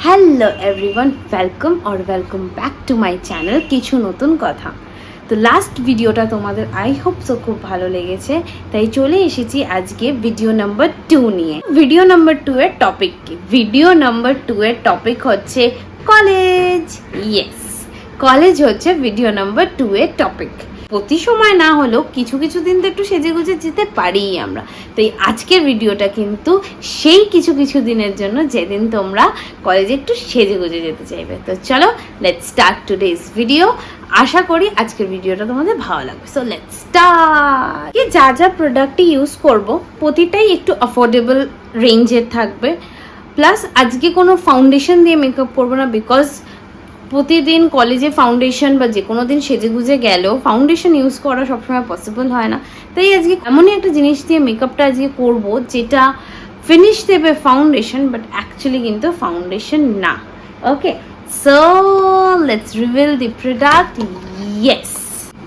Hello everyone, welcome back to my channel কিছু নতুন কথা। তো লাস্ট ভিডিওটা তোমাদের আই হোপ সো খুব ভালো লেগেছে, তাই চলে এসেছি আজকে ভিডিও নাম্বার 2 নিয়ে। ভিডিও নাম্বার 2 এর টপিক কি? ভিডিও নাম্বার 2 এর টপিক হচ্ছে কলেজ। ইয়েস, কলেজ হচ্ছে ভিডিও নাম্বার 2 এর টপিক। প্রতি সময় না হলেও কিছু কিছু দিন তো একটু সেজে গুজে যেতে পারি আমরা। তো এই আজকের ভিডিওটা কিন্তু সেই কিছু কিছু দিনের জন্য যেদিন তোমরা কলেজে একটু সেজে গুজে যেতে চাইবে। তো চলো লেটস স্টার্ট টুডেজ ভিডিও। আশা করি আজকের ভিডিওটা তোমাদের ভালো লাগবে। So let's start. যা যা প্রোডাক্টই ইউজ করব প্রতিটাই একটু অ্যাফোর্ডেবল রেঞ্জের থাকবে। প্লাস আজকে কোনো ফাউন্ডেশন দিয়ে মেকআপ করবো না, বিকজ প্রতিদিন কলেজে ফাউন্ডেশন বা যে কোনো দিন সেজে গুজে গেলেও ফাউন্ডেশন ইউজ করা সবসময় পসিবল হয় না। তাই আজকে এমনই একটা জিনিস দিয়ে মেকআপটা আজকে করবো যেটা ফিনিশ দেবে ফাউন্ডেশন, বাট অ্যাকচুয়ালি কিন্তু ফাউন্ডেশন না। Okay, so let's reveal the product. Yes,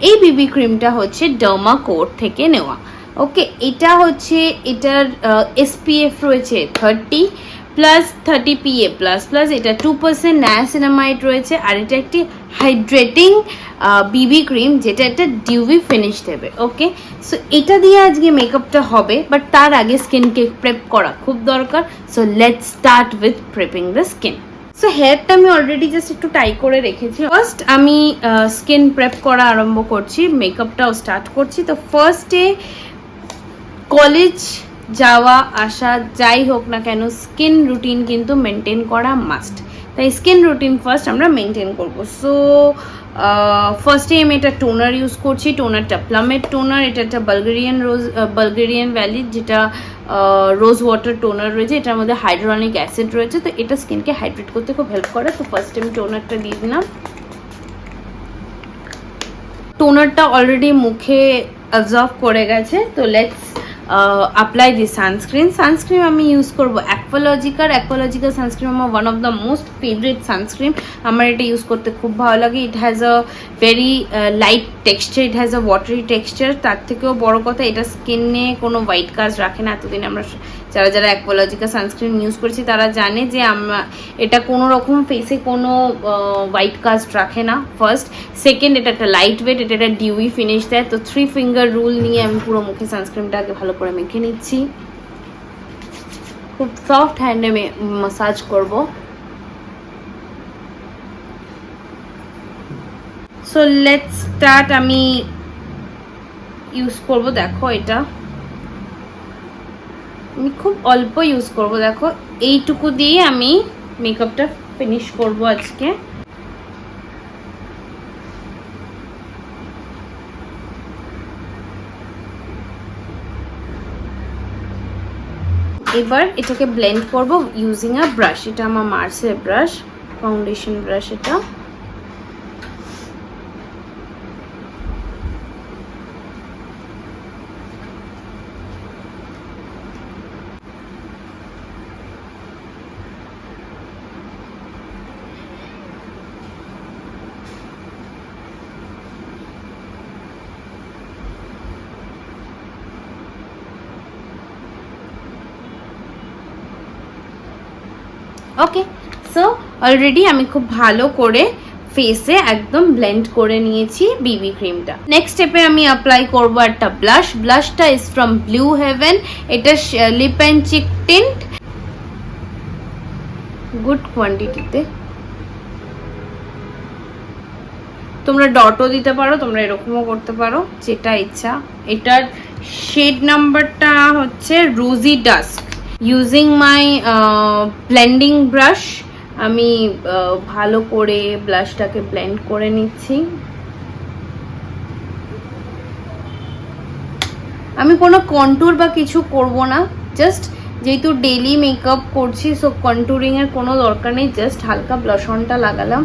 এই বিবি ক্রিমটা হচ্ছে ডার্মা কোড থেকে নেওয়া। ওকে, এটা হচ্ছে এটার SPF রয়েছে 30 প্লাস 30 PA প্লাস প্লাস, এটা 2% নায়াসিনামাইড রয়েছে, আর এটা একটি হাইড্রেটিং বিবি ক্রিম যেটা একটা ডিউভি ফিনিশ দেবে। ওকে, সো এটা দিয়ে আজকে মেকআপটা হবে, বাট তার আগে স্কিনকে প্রেপ করা খুব দরকার। So let's start with prepping the skin. So হেয়ারটা আমি অলরেডি জাস্ট একটু টাই করে রেখেছি। ফার্স্ট আমি স্কিন প্রেপ করা আরম্ভ করছি, মেকআপটাও স্টার্ট করছি। তো ফার্স্টে কলেজ যাওয়া আসা যাই হোক না কেন স্কিন রুটিন কিন্তু মেনটেন করা মাস্ট। তাই স্কিন রুটিন ফার্স্ট আমরা মেনটেন করবো। সো ফার্স্টে আমি এটা টোনার ইউজ করছি। টোনারটা প্লামের টোনার, এটা একটা বালগেরিয়ান ভ্যালি, যেটা রোজ ওয়াটার টোনার রয়েছে। এটার মধ্যে হাইড্রোনিক অ্যাসিড রয়েছে, তো এটা স্কিনকে হাইড্রেট করতে খুব হেল্প করে। তো ফার্স্টে আমি টোনারটা দিয়ে দিলাম। টোনারটা অলরেডি মুখে অবজর্ভ করে গেছে। তো লেটস অ্যাপ্লাই দি সানস্ক্রিন আমি ইউজ করবো অ্যাকোলজিকার সানস্ক্রিন আমার one of the most favourite sunscreen. আমার এটা ইউজ করতে খুব ভালো লাগে। It has a very light texture, it has a watery texture. তার থেকেও বড় কথা, এটা স্কিনে কোনো হোয়াইট কাজ রাখে না। এতদিন আমরা যারা অ্যাকোলজিকার সানস্ক্রিন ইউজ করছি তারা জানে যে এটা কোনো রকম ফেসে কোনো হোয়াইট কাস্ট রাখে না। ফার্স্ট, সেকেন্ড, এটা একটা লাইট ওয়েট, এটা একটা ডিউই ফিনিশ দেয়। তো 3 ফিঙ্গার রুল নিয়ে আমি পুরো মুখে সানস্ক্রিনটাকে ভালো করে মেখে নিচ্ছি। খুব সফট হ্যান্ডে মাসাজ করব। So let's start. আমি ইউজ করব, দেখো এটা আমি খুব অল্প ইউজ করব। দেখো এইটুকু দিয়ে আমি মেকআপটা ফিনিশ করব আজকে। এবার এটাকে ব্লেন্ড করব ইউজিং আ ব্রাশ। এটা আমার মার্সের ব্রাশ, ফাউন্ডেশন ব্রাশ এটা। ওকে, সো অলরেডি আমি খুব ভালো করে ফেসে একদম ব্লেন্ড করে নিয়েছি বিবি ক্রিমটা। নেক্সট স্টেপে আমি অ্যাপ্লাই করব একটা ব্লাশটা ইজ ফ্রম ব্লু হেভেন। এটা lip and cheek tint, good কোয়ান্টিটিতে। তোমরা ডটও দিতে পারো, তোমরা এরকমও করতে পারো, যেটা ইচ্ছা। এটার শেড নাম্বারটা হচ্ছে rosy dusk. Using my blending brush আমি ভালো করে ব্লাশটাকে ব্লেন্ড করে নিচ্ছি। আমি কোনো কন্টুর বা কিছু করব না, জাস্ট যেহেতু ডেইলি মেকআপ করছি সো কন্টুরিংয়ের কোনো দরকার নেই। জাস্ট হালকা ব্লাশ অনটা লাগালাম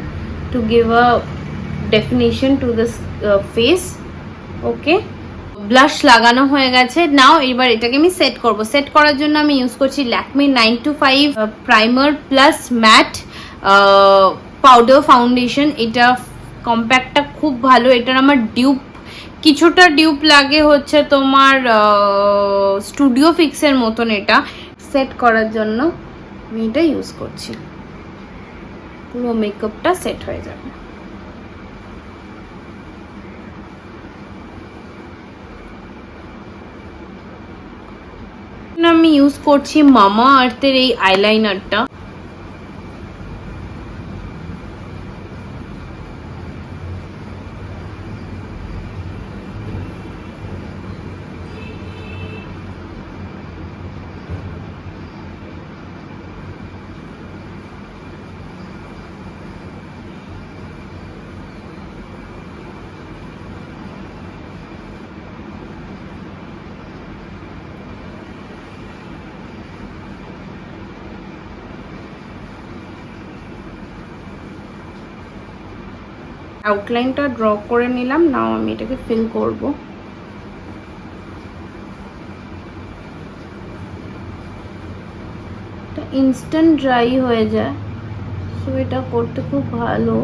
to give a definition to this face. Okay, blush লাগানো হয়ে গেছে। নাও এবার এটাকে আমি সেট করব। সেট করার জন্য আমি ইউজ করছি Lakme 925 primer plus matte powder foundation. এটা কম্প্যাক্টটা খুব ভালো। এটার আমার কিছুটা ডিউপ লাগে হচ্ছে তোমার স্টুডিও ফিক্সের মতন। এটা সেট করার জন্য আমি এটা ইউজ করছি। পুরো মেকআপটা সেট হয়ে যাবে। আমি ইউজ করছি মামা আর্থের এই আইলাইনারটা। আউটলাইনটা ড্র করে নিলাম, নাও আমি এটাকে ফিল করব। এটা ইনস্ট্যান্ট ড্রাই হয়ে যায়, সো এটা করতে খুব ভালো।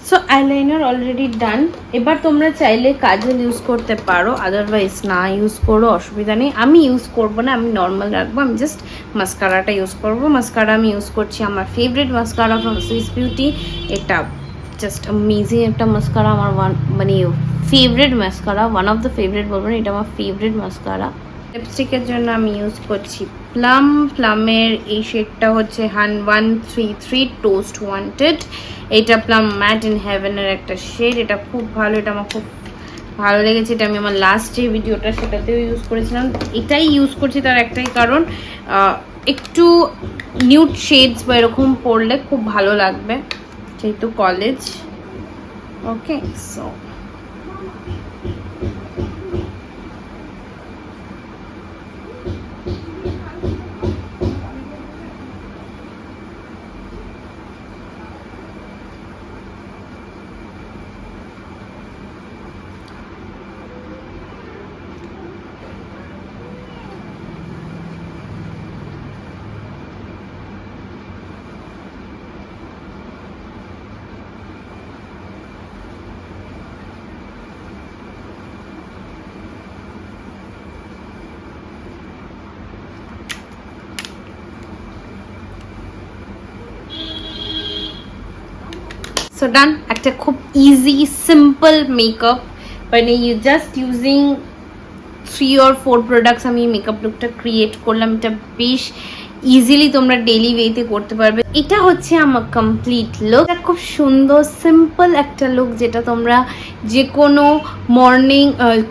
So eyeliner already done. এবার তোমরা চাইলে কাজল ইউজ করতে পারো, আদারওয়াইজ না ইউজ করো, অসুবিধা নেই। আমি ইউজ করব না, আমি নর্মাল রাখবো। আমি জাস্ট মাস্কারাটা ইউজ করব। মাস্কারা আমি ইউজ করছি আমার favourite mascara from Swiss beauty. এটা জাস্ট অ্যামেজিং একটা মাস্কারা, আমার মানে favourite mascara, one of the favourite বলবো না, এটা আমার ফেভারিট মাস্কারা। লিপস্টিকের জন্য আমি ইউজ করছি প্লামের এই শেডটা হচ্ছে 133 টোস্ট ওয়ান্টেড। এটা প্লাম ম্যাট ইন হেভেনের একটা শেড, এটা খুব ভালো, এটা আমার খুব ভালো লেগেছে। এটা আমি আমার লাস্ট যে ভিডিওটা সেটাতেও ইউজ করেছিলাম। এটাই ইউজ করছি তার একটাই কারণ, একটু নিউড শেডস বা এরকম পরলে খুব ভালো লাগবে যেহেতু college. Okay, so so done. একটা খুব ইজি সিম্পল মেকআপ, মানে you just using 3 or 4 products আমি মেকআপ লুকটা ক্রিয়েট করলাম। এটা বেশ ইজিলি তোমরা ডেইলি ওয়েতে করতে পারবে। এটা হচ্ছে আমার কমপ্লিট লুক। এটা খুব সুন্দর সিম্পল একটা লুক, যেটা তোমরা যে কোনো মর্নিং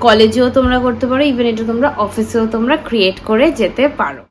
কলেজেও তোমরা করতে পারো, ইভেন এটা তোমরা অফিসেও তোমরা ক্রিয়েট করে যেতে পারো।